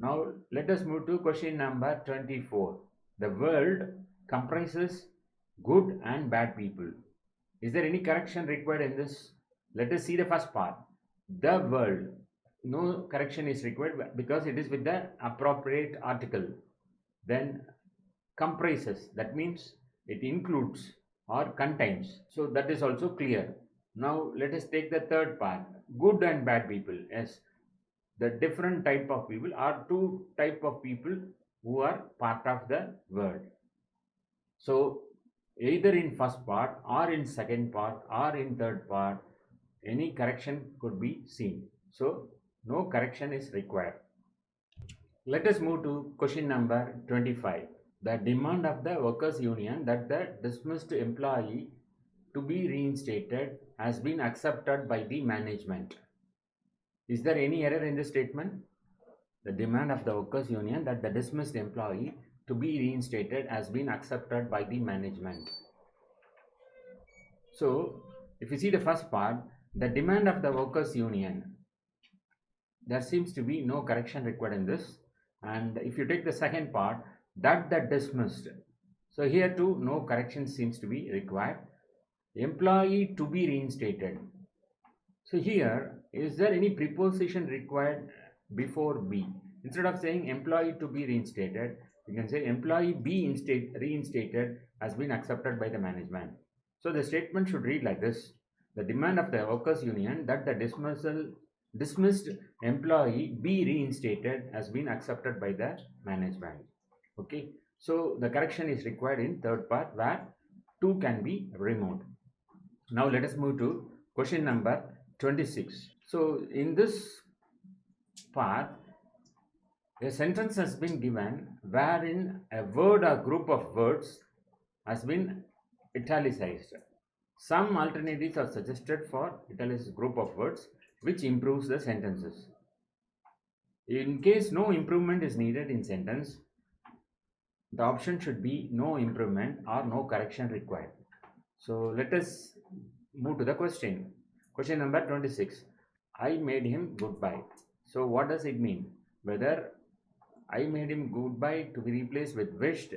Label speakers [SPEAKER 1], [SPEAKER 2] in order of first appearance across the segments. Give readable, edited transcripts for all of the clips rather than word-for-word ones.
[SPEAKER 1] Now let us move to question number 24. The world comprises good and bad people. Is there any correction required in this? Let us see the first part. The world. No correction is required because it is with the appropriate article. Then comprises, that means it includes or contains. So that is also clear. Now let us take the third part. Good and bad people. Yes, the different type of people are two type of people who are part of the world. So either in first part or in second part or in third part, any correction could be seen. So no correction is required. Let us move to question number 25. The demand of the workers union that the dismissed employee to be reinstated has been accepted by the management. Is there any error in this statement? The demand of the workers union that the dismissed employee to be reinstated has been accepted by the management. So if you see the first part, the demand of the workers union, there seems to be no correction required in this. And if you take the second part, that the dismissed, so here too no correction seems to be required. Employee to be reinstated, so here is there any preposition required before be? Instead of saying employee to be reinstated, you can say employee be reinstated has been accepted by the management. So the statement should read like this: the demand of the workers union that the dismissed employee be reinstated has been accepted by the management. Okay, so the correction is required in third part where two can be removed. Now let us move to question number 26. So in this part, a sentence has been given wherein a word or group of words has been italicized. Some alternatives are suggested for italicized group of words which improves the sentences. In case no improvement is needed in sentence, the option should be no improvement or no correction required. So let us move to the question. Question number 26. I made him goodbye. So what does it mean? Whether I made him goodbye to be replaced with wished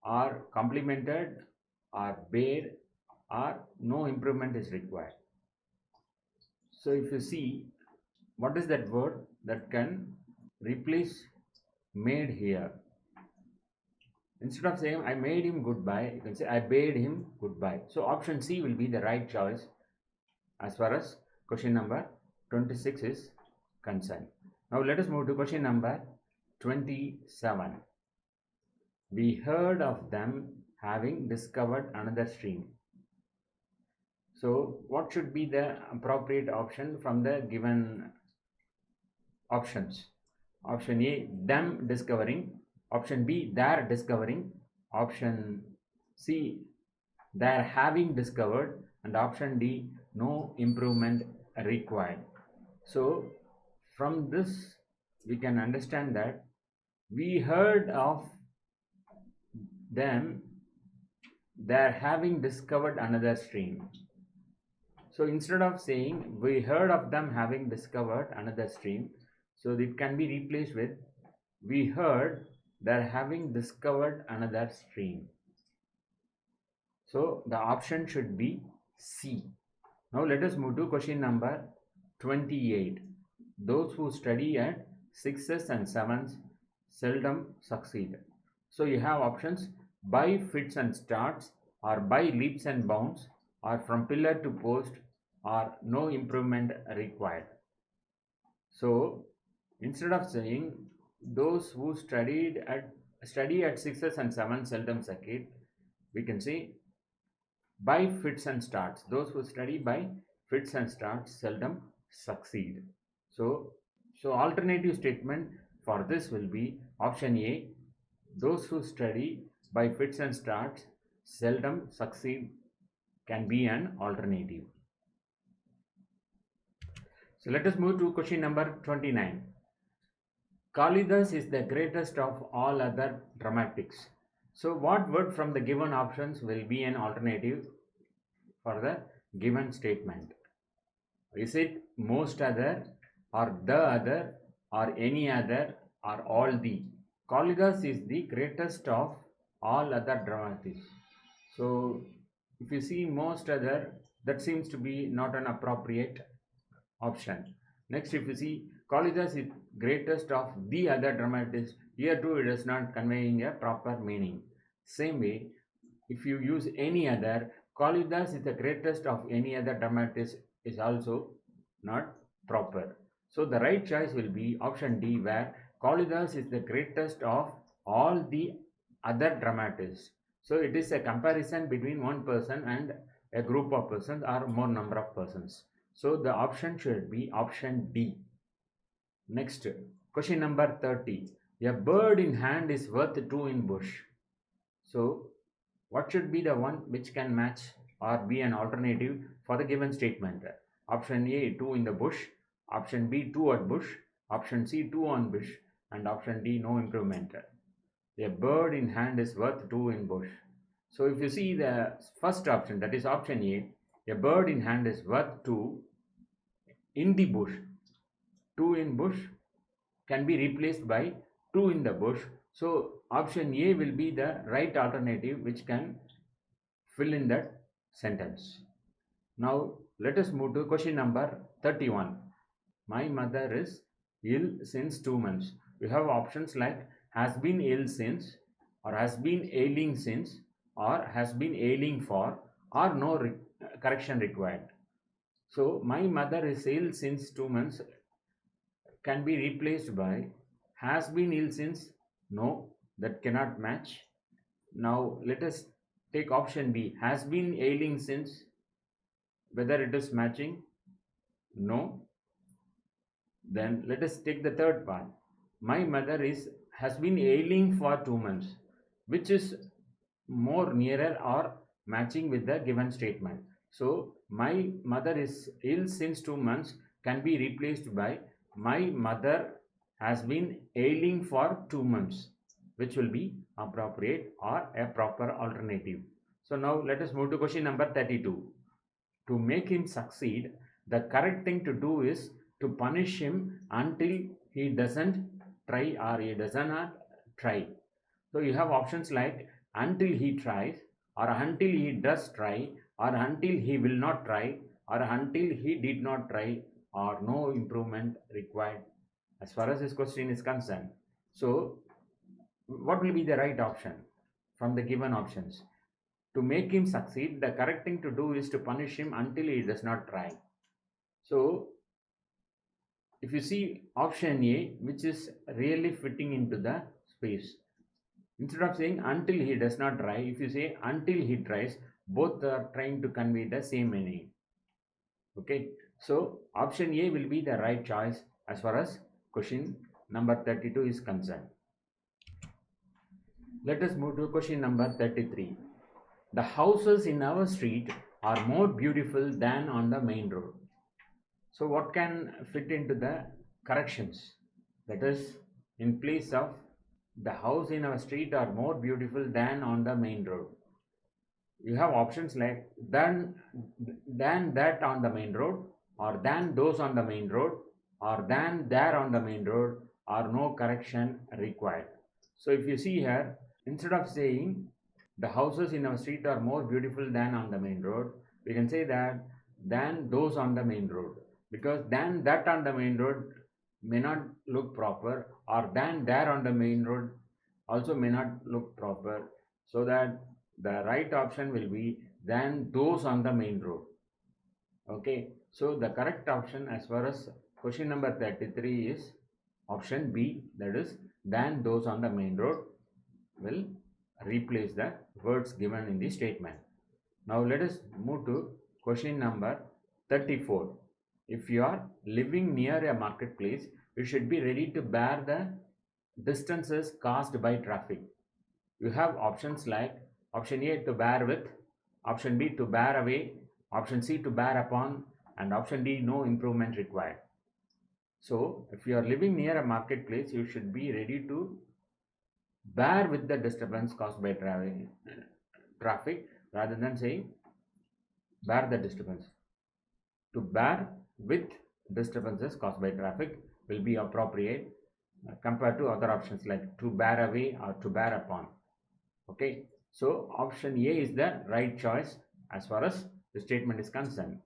[SPEAKER 1] or complimented or bade or no improvement is required. So if you see, what is that word that can replace made here? Instead of saying I made him goodbye, you can say I bade him goodbye. So option C will be the right choice as far as question number 26 is concerned. Now let us move to question number 27. We heard of them having discovered another stream. So what should be the appropriate option from the given options? Option A, them discovering. Option B, their discovering. Option C, their having discovered. And option D, no improvement required. So from this we can understand that we heard of them, they're having discovered another stream. So instead of saying we heard of them having discovered another stream, so it can be replaced with we heard they're having discovered another stream. So the option should be C. Now let us move to question number 28. Those who study at 6s and 7s seldom succeed. So you have options by fits and starts, or by leaps and bounds, or from pillar to post, or no improvement required. So instead of saying those who study at 6s and 7s seldom succeed, we can say by fits and starts. Those who study by fits and starts seldom succeed. So alternative statement for this will be option A. Those who study by fits and starts seldom succeed can be an alternative. So let us move to question number 29. Kalidas is the greatest of all other dramatics. So what word from the given options will be an alternative for the given statement? Is it most other, or the other, or any other, or all the. Kalidas is the greatest of all other dramatists. So if you see most other, that seems to be not an appropriate option. Next, if you see Kalidas is greatest of the other dramatists, here too it is not conveying a proper meaning. Same way, if you use any other, Kalidas is the greatest of any other dramatist is also not proper. So the right choice will be option D, where Kalidas is the greatest of all the other dramatists. So it is a comparison between one person and a group of persons or more number of persons. So the option should be option D. Next, question number 30. A bird in hand is worth two in bush. So what should be the one which can match or be an alternative for the given statement? Option A, two in the bush. Option B, two at bush. Option C, two on bush. And option D, no improvement. A bird in hand is worth two in bush. So if you see the first option, that is option A bird in hand is worth two in the bush. Two in bush can be replaced by two in the bush. So option A will be the right alternative which can fill in that sentence. Now let us move to question number 31. My mother is ill since 2 months. We have options like has been ill since, or has been ailing since, or has been ailing for, or no correction required. So my mother is ill since 2 months can be replaced by has been ill since. No, that cannot match. Now let us take option B, has been ailing since. Whether it is matching? No. Then let us take the third part. My mother has been ailing for 2 months, which is more nearer or matching with the given statement. So my mother is ill since 2 months can be replaced by my mother has been ailing for 2 months, which will be appropriate or a proper alternative. So now let us move to question number 32. To make him succeed, the correct thing to do is to punish him until he doesn't try or he does not try. So you have options like until he tries, or until he does try, or until he will not try, or until he did not try, or no improvement required as far as this question is concerned. So what will be the right option from the given options? To make him succeed, the correct thing to do is to punish him until he does not try. So if you see option A, which is really fitting into the space, instead of saying until he does not try, if you say until he tries, both are trying to convey the same meaning. Okay, so option A will be the right choice as far as question number 32 is concerned. Let us move to question number 33. The houses in our street are more beautiful than on the main road. So what can fit into the corrections? That is, in place of the house in our street are more beautiful than on the main road. You have options like than that on the main road, or than those on the main road, or than there on the main road, or no correction required. So if you see here, instead of saying the houses in our street are more beautiful than on the main road, we can say that than those on the main road, because than that on the main road may not look proper, or than there on the main road also may not look proper. So that the right option will be than those on the main road. Okay, so the correct option as far as question number 33 is option B, that is than those on the main road will replace the words given in the statement. Now let us move to question number 34. If you are living near a marketplace, you should be ready to bear the distances caused by traffic. You have options like option A to bear with, option B to bear away, option C to bear upon, and option D no improvement required. So if you are living near a marketplace, you should be ready to bear with the disturbance caused by traffic rather than saying bear the disturbance. To bear with disturbances caused by traffic will be appropriate. compared to other options like to bear away or to bear upon. Okay, so option A is the right choice as far as the statement is concerned.